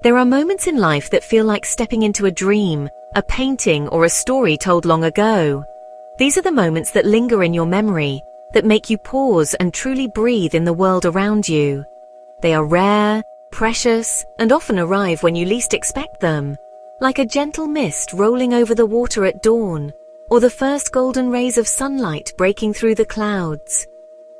There are moments in life that feel like stepping into a dream, a painting, or a story told long ago. These are the moments that linger in your memory, that make you pause and truly breathe in the world around you. They are rare, precious, and often arrive when you least expect them, like a gentle mist rolling over the water at dawn, or the first golden rays of sunlight breaking through the clouds.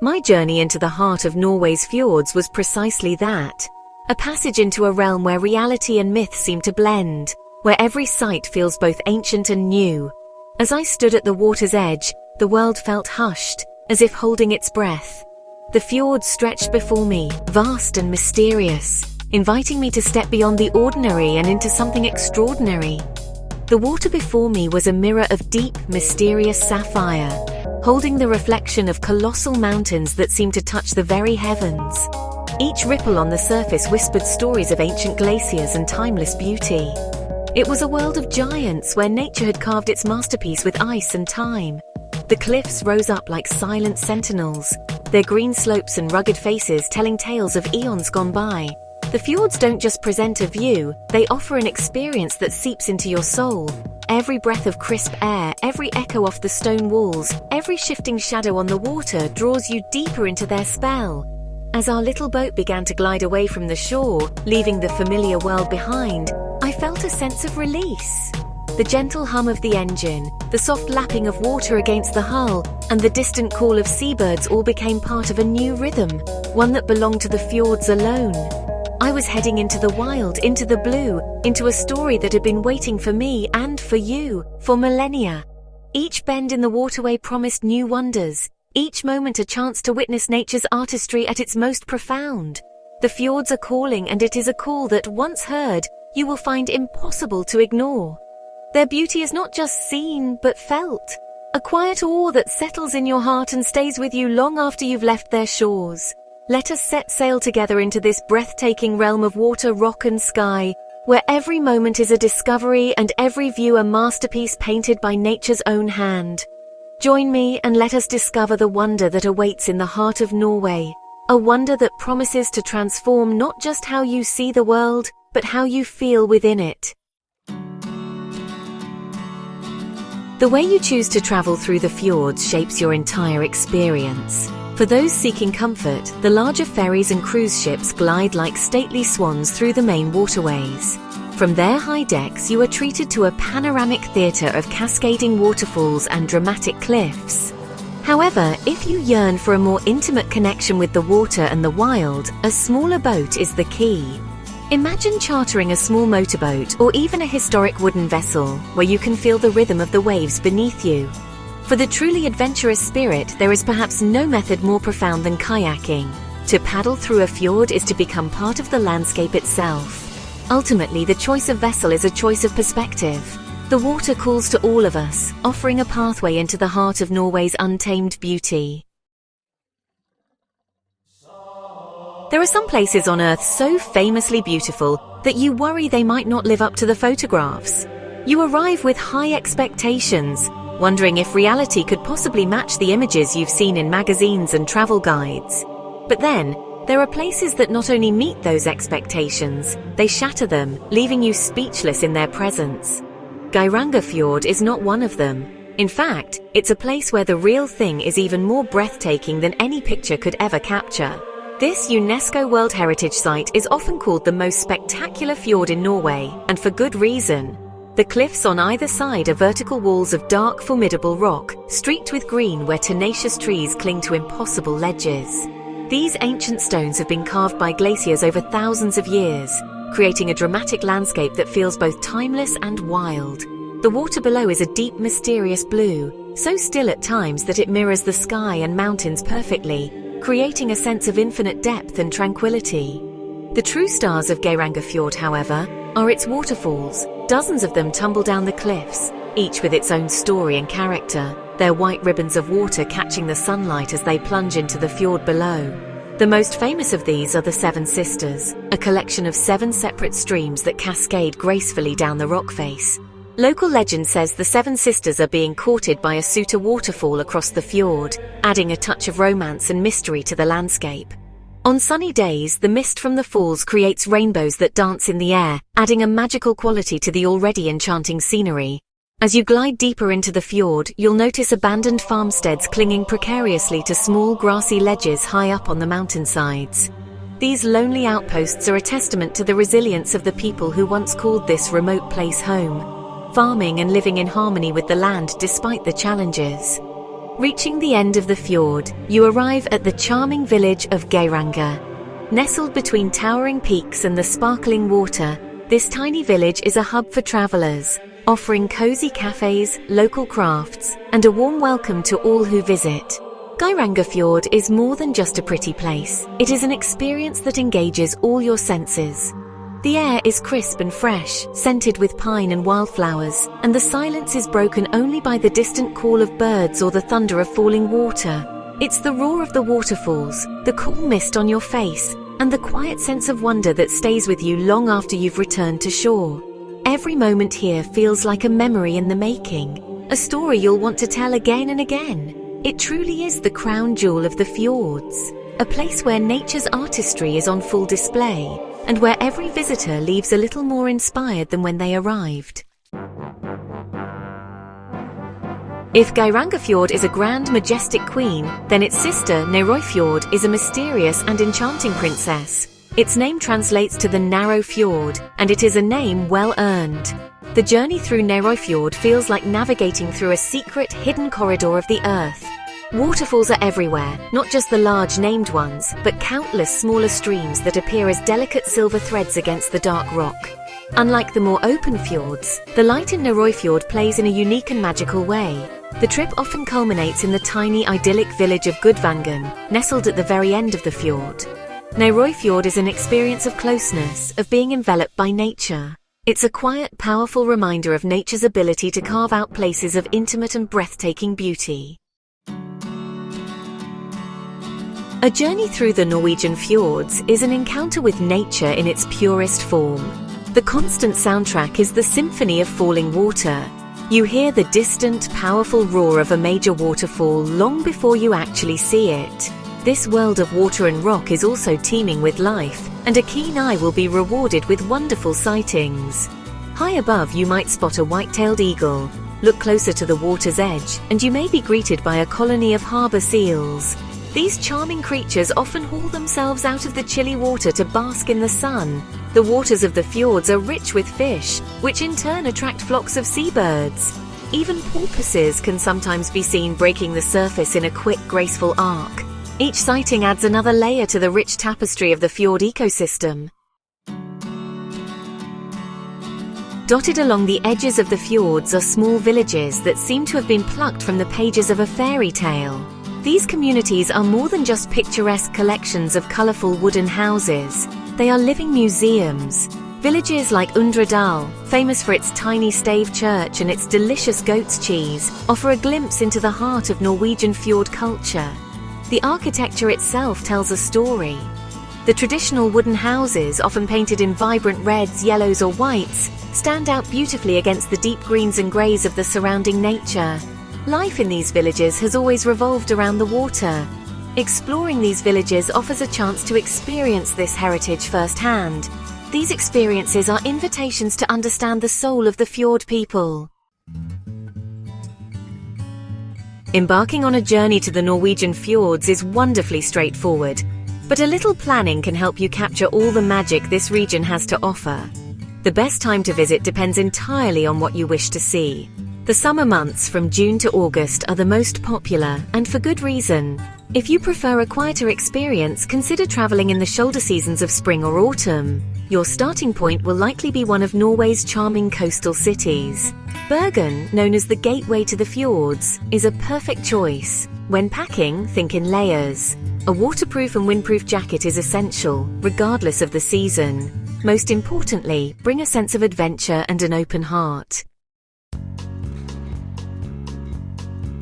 My journey into the heart of Norway's fjords was precisely that, a passage into a realm where reality and myth seem to blend, where every sight feels both ancient and new. As I stood at the water's edge, the world felt hushed, as if holding its breath. The fjord stretched before me, vast and mysterious, inviting me to step beyond the ordinary and into something extraordinary. The water before me was a mirror of deep, mysterious sapphire, holding the reflection of colossal mountains that seemed to touch the very heavens. Each ripple on the surface whispered stories of ancient glaciers and timeless beauty. It was a world of giants where nature had carved its masterpiece with ice and time. The cliffs rose up like silent sentinels, their green slopes and rugged faces telling tales of eons gone by. The fjords don't just present a view, they offer an experience that seeps into your soul. Every breath of crisp air, every echo off the stone walls, every shifting shadow on the water draws you deeper into their spell. As our little boat began to glide away from the shore, leaving the familiar world behind, I felt a sense of release. The gentle hum of the engine, the soft lapping of water against the hull, and the distant call of seabirds all became part of a new rhythm, one that belonged to the fjords alone. I was heading into the wild, into the blue, into a story that had been waiting for me and for you, for millennia. Each bend in the waterway promised new wonders, each moment a chance to witness nature's artistry at its most profound. The fjords are calling, and it is a call that, once heard, you will find impossible to ignore. Their beauty is not just seen, but felt. A quiet awe that settles in your heart and stays with you long after you've left their shores. Let us set sail together into this breathtaking realm of water, rock, and sky, where every moment is a discovery and every view a masterpiece painted by nature's own hand. Join me and let us discover the wonder that awaits in the heart of Norway, a wonder that promises to transform not just how you see the world, but how you feel within it. The way you choose to travel through the fjords shapes your entire experience. For those seeking comfort, the larger ferries and cruise ships glide like stately swans through the main waterways. From their high decks, you are treated to a panoramic theatre of cascading waterfalls and dramatic cliffs. However, if you yearn for a more intimate connection with the water and the wild, a smaller boat is the key. Imagine chartering a small motorboat or even a historic wooden vessel where you can feel the rhythm of the waves beneath you. For the truly adventurous spirit, there is perhaps no method more profound than kayaking. To paddle through a fjord is to become part of the landscape itself. Ultimately, the choice of vessel is a choice of perspective. The water calls to all of us, offering a pathway into the heart of Norway's untamed beauty. There are some places on Earth so famously beautiful that you worry they might not live up to the photographs. You arrive with high expectations, wondering if reality could possibly match the images you've seen in magazines and travel guides. But then, there are places that not only meet those expectations, they shatter them, leaving you speechless in their presence. Fjord is not one of them. In fact, it's a place where the real thing is even more breathtaking than any picture could ever capture. This UNESCO World Heritage Site is often called the most spectacular fjord in Norway, and for good reason. The cliffs on either side are vertical walls of dark, formidable rock, streaked with green where tenacious trees cling to impossible ledges. These ancient stones have been carved by glaciers over thousands of years, creating a dramatic landscape that feels both timeless and wild. The water below is a deep, mysterious blue, so still at times that it mirrors the sky and mountains perfectly, creating a sense of infinite depth and tranquility. The true stars of Fjord, however, are its waterfalls. Dozens of them tumble down the cliffs, each with its own story and character, their white ribbons of water catching the sunlight as they plunge into the fjord below. The most famous of these are the Seven Sisters, a collection of 7 separate streams that cascade gracefully down the rock face. Local legend says the Seven Sisters are being courted by a Suta waterfall across the fjord, adding a touch of romance and mystery to the landscape. On sunny days, the mist from the falls creates rainbows that dance in the air, adding a magical quality to the already enchanting scenery. As you glide deeper into the fjord, you'll notice abandoned farmsteads clinging precariously to small grassy ledges high up on the mountainsides. These lonely outposts are a testament to the resilience of the people who once called this remote place home, farming and living in harmony with the land despite the challenges. Reaching the end of the fjord, you arrive at the charming village of Geiranger. Nestled between towering peaks and the sparkling water, this tiny village is a hub for travelers, offering cozy cafes, local crafts, and a warm welcome to all who visit. Geiranger Fjord is more than just a pretty place. It is an experience that engages all your senses. The air is crisp and fresh, scented with pine and wildflowers, and the silence is broken only by the distant call of birds or the thunder of falling water. It's the roar of the waterfalls, the cool mist on your face, and the quiet sense of wonder that stays with you long after you've returned to shore. Every moment here feels like a memory in the making, a story you'll want to tell again and again. It truly is the crown jewel of the fjords, a place where nature's artistry is on full display, and where every visitor leaves a little more inspired than when they arrived. If Geiranger Fjord is a grand, majestic queen, then its sister, Norway Fjord, is a mysterious and enchanting princess. Its name translates to the narrow fjord, and it is a name well earned. The journey through Norway Fjord feels like navigating through a secret, hidden corridor of the earth. Waterfalls are everywhere, not just the large named ones, but countless smaller streams that appear as delicate silver threads against the dark rock. Unlike the more open fjords, the light in Norway Fjord plays in a unique and magical way. The trip often culminates in the tiny, idyllic village of Gudvangen, nestled at the very end of the fjord. Norway Fjord is an experience of closeness, of being enveloped by nature. It's a quiet, powerful reminder of nature's ability to carve out places of intimate and breathtaking beauty. A journey through the Norwegian fjords is an encounter with nature in its purest form. The constant soundtrack is the symphony of falling water. You hear the distant, powerful roar of a major waterfall long before you actually see it. This world of water and rock is also teeming with life, and a keen eye will be rewarded with wonderful sightings. High above you might spot a white-tailed eagle. Look closer to the water's edge, and you may be greeted by a colony of harbour seals. These charming creatures often haul themselves out of the chilly water to bask in the sun. The waters of the fjords are rich with fish, which in turn attract flocks of seabirds. Even porpoises can sometimes be seen breaking the surface in a quick, graceful arc. Each sighting adds another layer to the rich tapestry of the fjord ecosystem. Dotted along the edges of the fjords are small villages that seem to have been plucked from the pages of a fairy tale. These communities are more than just picturesque collections of colourful wooden houses. They are living museums. Villages like Undredal, famous for its tiny stave church and its delicious goat's cheese, offer a glimpse into the heart of Norwegian fjord culture. The architecture itself tells a story. The traditional wooden houses, often painted in vibrant reds, yellows or whites, stand out beautifully against the deep greens and greys of the surrounding nature. Life in these villages has always revolved around the water. Exploring these villages offers a chance to experience this heritage firsthand. These experiences are invitations to understand the soul of the fjord people. Embarking on a journey to the Norwegian fjords is wonderfully straightforward, but a little planning can help you capture all the magic this region has to offer. The best time to visit depends entirely on what you wish to see. The summer months from June to August are the most popular, and for good reason. If you prefer a quieter experience, consider traveling in the shoulder seasons of spring or autumn. Your starting point will likely be one of Norway's charming coastal cities. Bergen, known as the gateway to the fjords, is a perfect choice. When packing, think in layers. A waterproof and windproof jacket is essential, regardless of the season. Most importantly, bring a sense of adventure and an open heart.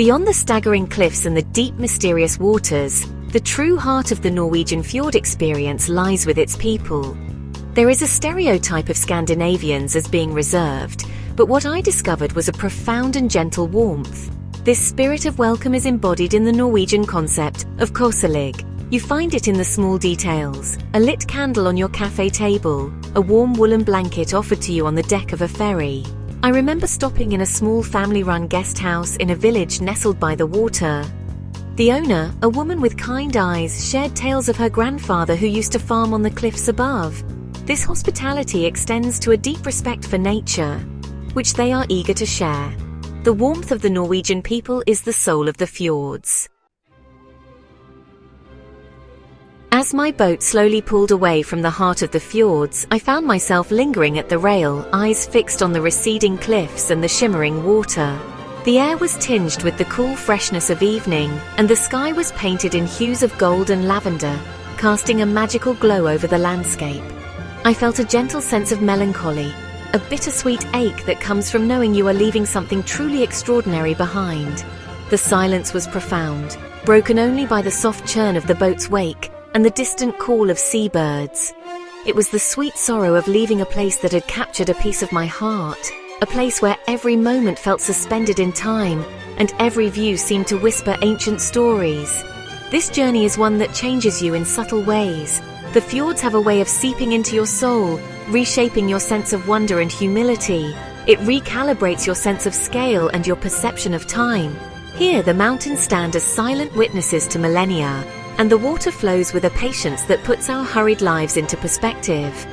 Beyond the staggering cliffs and the deep, mysterious waters, the true heart of the Norwegian fjord experience lies with its people. There is a stereotype of Scandinavians as being reserved, but what I discovered was a profound and gentle warmth. This spirit of welcome is embodied in the Norwegian concept of koselig. You find it in the small details: a lit candle on your cafe table, a warm woolen blanket offered to you on the deck of a ferry. I remember stopping in a small family-run guest house in a village nestled by the water. The owner, a woman with kind eyes, shared tales of her grandfather who used to farm on the cliffs above. This hospitality extends to a deep respect for nature, which they are eager to share. The warmth of the Norwegian people is the soul of the fjords. As my boat slowly pulled away from the heart of the fjords, I found myself lingering at the rail, eyes fixed on the receding cliffs and the shimmering water. The air was tinged with the cool freshness of evening, and the sky was painted in hues of gold and lavender, casting a magical glow over the landscape. I felt a gentle sense of melancholy, a bittersweet ache that comes from knowing you are leaving something truly extraordinary behind. The silence was profound, broken only by the soft churn of the boat's wake and the distant call of seabirds. It was the sweet sorrow of leaving a place that had captured a piece of my heart, a place where every moment felt suspended in time, and every view seemed to whisper ancient stories. This journey is one that changes you in subtle ways. The fjords have a way of seeping into your soul, reshaping your sense of wonder and humility. It recalibrates your sense of scale and your perception of time. Here, the mountains stand as silent witnesses to millennia, and the water flows with a patience that puts our hurried lives into perspective.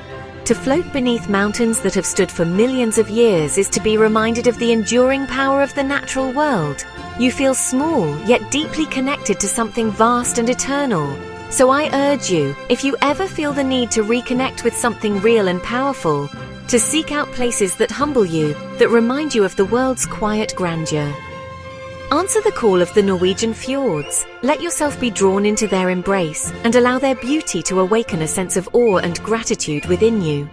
To float beneath mountains that have stood for millions of years is to be reminded of the enduring power of the natural world. You feel small, yet deeply connected to something vast and eternal. So I urge you, if you ever feel the need to reconnect with something real and powerful, to seek out places that humble you, that remind you of the world's quiet grandeur. Answer the call of the Norwegian fjords. Let yourself be drawn into their embrace and allow their beauty to awaken a sense of awe and gratitude within you.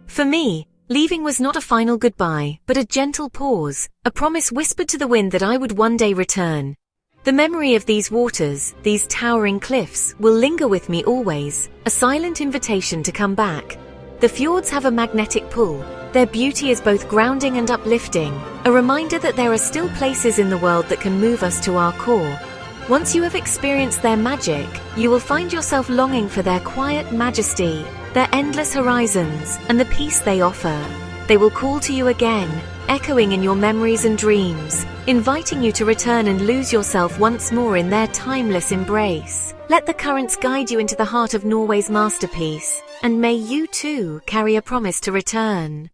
For me, leaving was not a final goodbye, but a gentle pause, a promise whispered to the wind that I would one day return. The memory of these waters, these towering cliffs, will linger with me always, a silent invitation to come back. The fjords have a magnetic pull. Their beauty is both grounding and uplifting, a reminder that there are still places in the world that can move us to our core. Once you have experienced their magic, you will find yourself longing for their quiet majesty, their endless horizons, and the peace they offer. They will call to you again, echoing in your memories and dreams, inviting you to return and lose yourself once more in their timeless embrace. Let the currents guide you into the heart of Norway's masterpiece, and may you too carry a promise to return.